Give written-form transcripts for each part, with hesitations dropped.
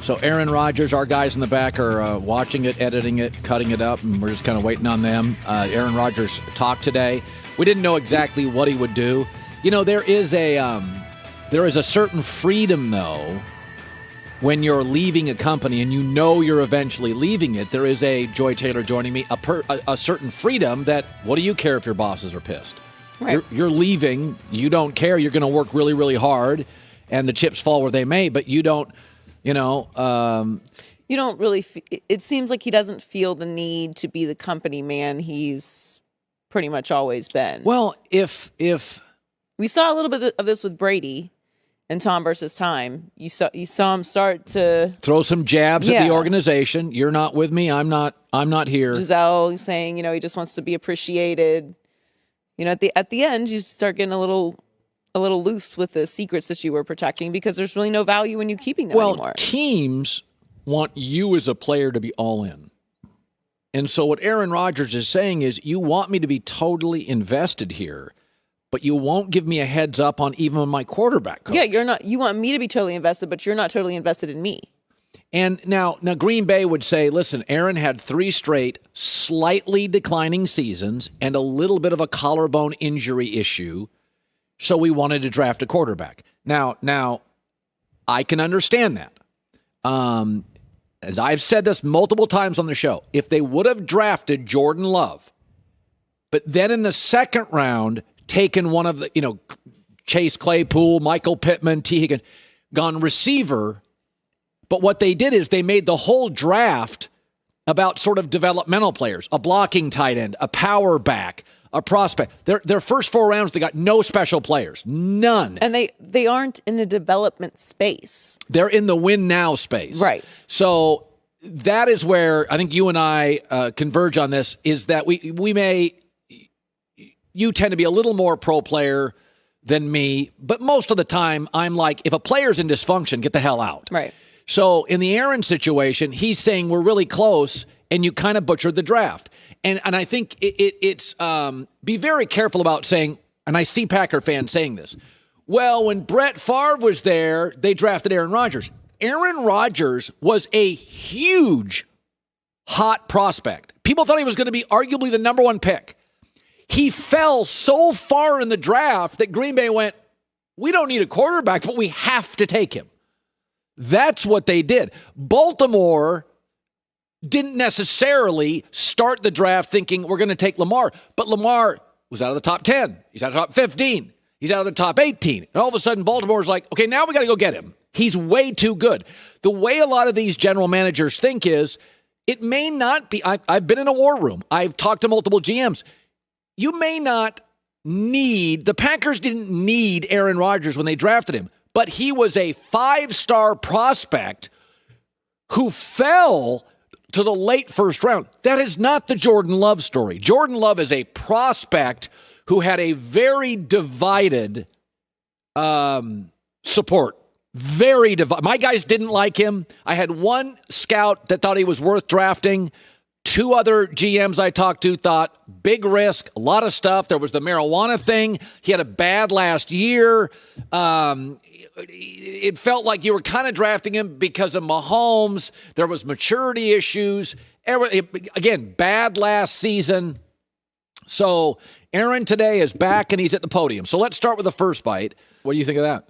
So Aaron Rodgers, our guys in the back are watching it, editing it, cutting it up, and we're just kind of waiting on them. Aaron Rodgers talked today. We didn't know exactly what he would do. You know, there is a certain freedom, though, when you're leaving a company and you know you're eventually leaving it. There is a, Joy Taylor joining me, a certain freedom that, what do you care if your bosses are pissed? Right. You're leaving. You don't care. You're going to work really, really hard, and the chips fall where they may, but you don't, you don't really, it seems like he doesn't feel the need to be the company man he's pretty much always been. Well, if we saw a little bit of this with Brady and Tom versus Time, you saw him start to throw some jabs at the organization. You're not with me. I'm not here. Giselle saying, he just wants to be appreciated. At the end, you start getting a little loose with the secrets that you were protecting because there's really no value in you keeping them anymore. Well, teams want you as a player to be all in. And so what Aaron Rodgers is saying is, you want me to be totally invested here, but you won't give me a heads up on even my quarterback coach. Yeah, you want me to be totally invested, but you're not totally invested in me. And now Green Bay would say, listen, Aaron had 3 straight slightly declining seasons and a little bit of a collarbone injury issue, so we wanted to draft a quarterback. Now I can understand that. As I've said this multiple times on the show, if they would have drafted Jordan Love, but then in the second round taken one of the, Chase Claypool, Michael Pittman, T. Higgins, gone receiver, but what they did is they made the whole draft about sort of developmental players, a blocking tight end, a power back, a prospect. Their first 4 rounds, they got no special players, none. And they aren't in the development space. They're in the win now space. Right. So that is where I think you and I converge on this, is that you tend to be a little more pro player than me, but most of the time I'm like, if a player's in dysfunction, get the hell out. Right. So in the Aaron situation, he's saying we're really close, and you kind of butchered the draft. And I think it's be very careful about saying, and I see Packer fans saying this, well, when Brett Favre was there, they drafted Aaron Rodgers. Aaron Rodgers was a huge, hot prospect. People thought he was going to be arguably the number 1 pick. He fell so far in the draft that Green Bay went, we don't need a quarterback, but we have to take him. That's what they did. Baltimore didn't necessarily start the draft thinking we're going to take Lamar, but Lamar was out of the top 10. He's out of the top 15. He's out of the top 18. And all of a sudden, Baltimore's like, okay, now we got to go get him. He's way too good. The way a lot of these general managers think is, it may not be, I've been in a war room. I've talked to multiple GMs. You may not need, the Packers didn't need Aaron Rodgers when they drafted him, but he was a 5-star prospect who fell to the late first round. That is not the Jordan Love story. Jordan Love is a prospect who had a very divided support. Very divided. My guys didn't like him. I had one scout that thought he was worth drafting. 2 other GMs I talked to thought big risk, a lot of stuff. There was the marijuana thing. He had a bad last year. It felt like you were kind of drafting him because of Mahomes. There was maturity issues. Again, bad last season. So Aaron today is back and he's at the podium. So let's start with the first bite. What do you think of that?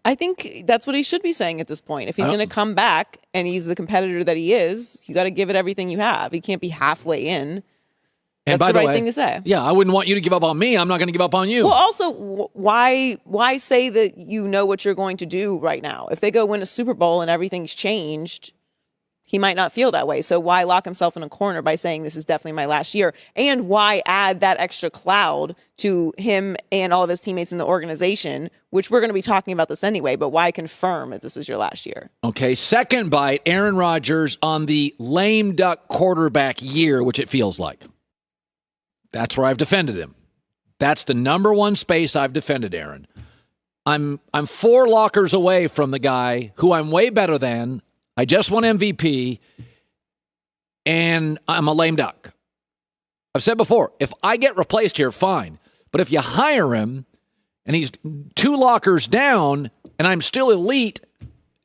I think that's what he should be saying at this point. If he's going to come back and he's the competitor that he is, you got to give it everything you have. He can't be halfway in. And that's the right thing to say. Yeah, I wouldn't want you to give up on me. I'm not going to give up on you. Well, also, why say that you know what you're going to do right now? If they go win a Super Bowl and everything's changed, he might not feel that way. So why lock himself in a corner by saying this is definitely my last year? And why add that extra cloud to him and all of his teammates in the organization, which we're going to be talking about this anyway, but why confirm that this is your last year? Okay, second bite, Aaron Rodgers on the lame duck quarterback year, which it feels like. That's where I've defended him. That's the number 1 space I've defended Aaron. I'm 4 lockers away from the guy who I'm way better than. I just won MVP, and I'm a lame duck. I've said before, if I get replaced here, fine. But if you hire him, and he's 2 lockers down, and I'm still elite,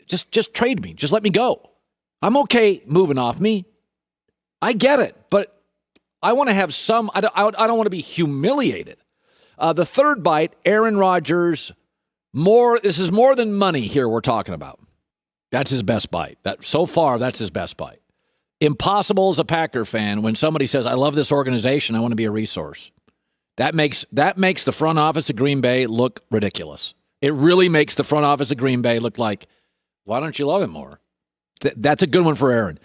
Just trade me. Just let me go. I'm okay moving off me. I get it, but I want to have some. I don't want to be humiliated. The third bite, Aaron Rodgers. This is more than money here we're talking about. That's his best bite. So far, that's his best bite. Impossible as a Packer fan when somebody says, I love this organization, I want to be a resource. That makes the front office of Green Bay look ridiculous. It really makes the front office of Green Bay look like, why don't you love him more? That's a good one for Aaron.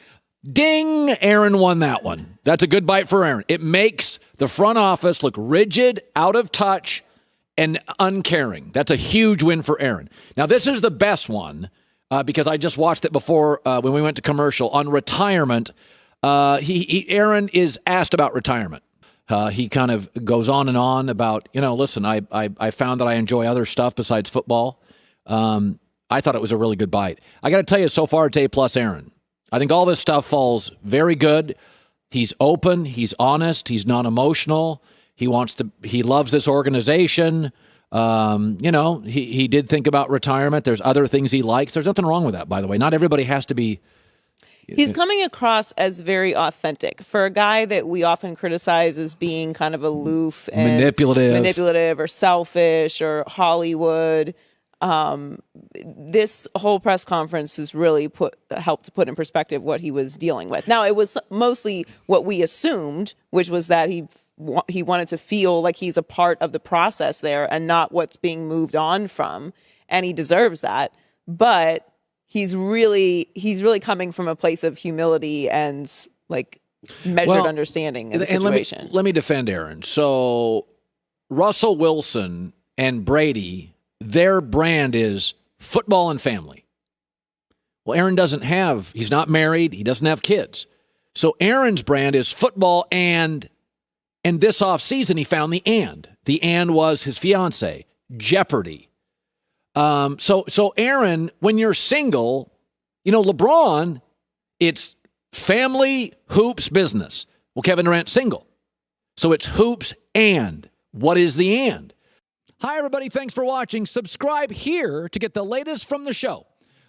Ding! Aaron won that one. That's a good bite for Aaron. It makes the front office look rigid, out of touch, and uncaring. That's a huge win for Aaron. Now, this is the best one because I just watched it before when we went to commercial on retirement. Aaron is asked about retirement. He kind of goes on and on about, listen, I found that I enjoy other stuff besides football. I thought it was a really good bite. I got to tell you, so far it's A+ Aaron. I think all this stuff falls very good. He's open. He's honest. He's not emotional. He loves this organization. He did think about retirement. There's other things he likes. There's nothing wrong with that, by the way. Not everybody has to be. He's coming across as very authentic for a guy that we often criticize as being kind of aloof and manipulative or selfish or Hollywood. This whole press conference has really helped to put in perspective what he was dealing with. Now, it was mostly what we assumed, which was that he wanted to feel like he's a part of the process there and not what's being moved on from, and he deserves that. But he's really coming from a place of humility and like measured understanding of the situation. Let me defend Aaron. So Russell Wilson and Brady, their brand is football and family. Well, Aaron he's not married. He doesn't have kids. So Aaron's brand is football and this offseason he found the and. The and was his fiance, Jeopardy. So Aaron, when you're single, LeBron, it's family, hoops, business. Well, Kevin Durant's single. So it's hoops and. What is the and? Hi, everybody. Thanks for watching. Subscribe here to get the latest from the show.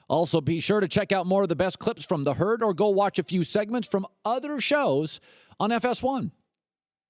Also, be sure to check out more of the best clips from The Herd or go watch a few segments from other shows on FS1.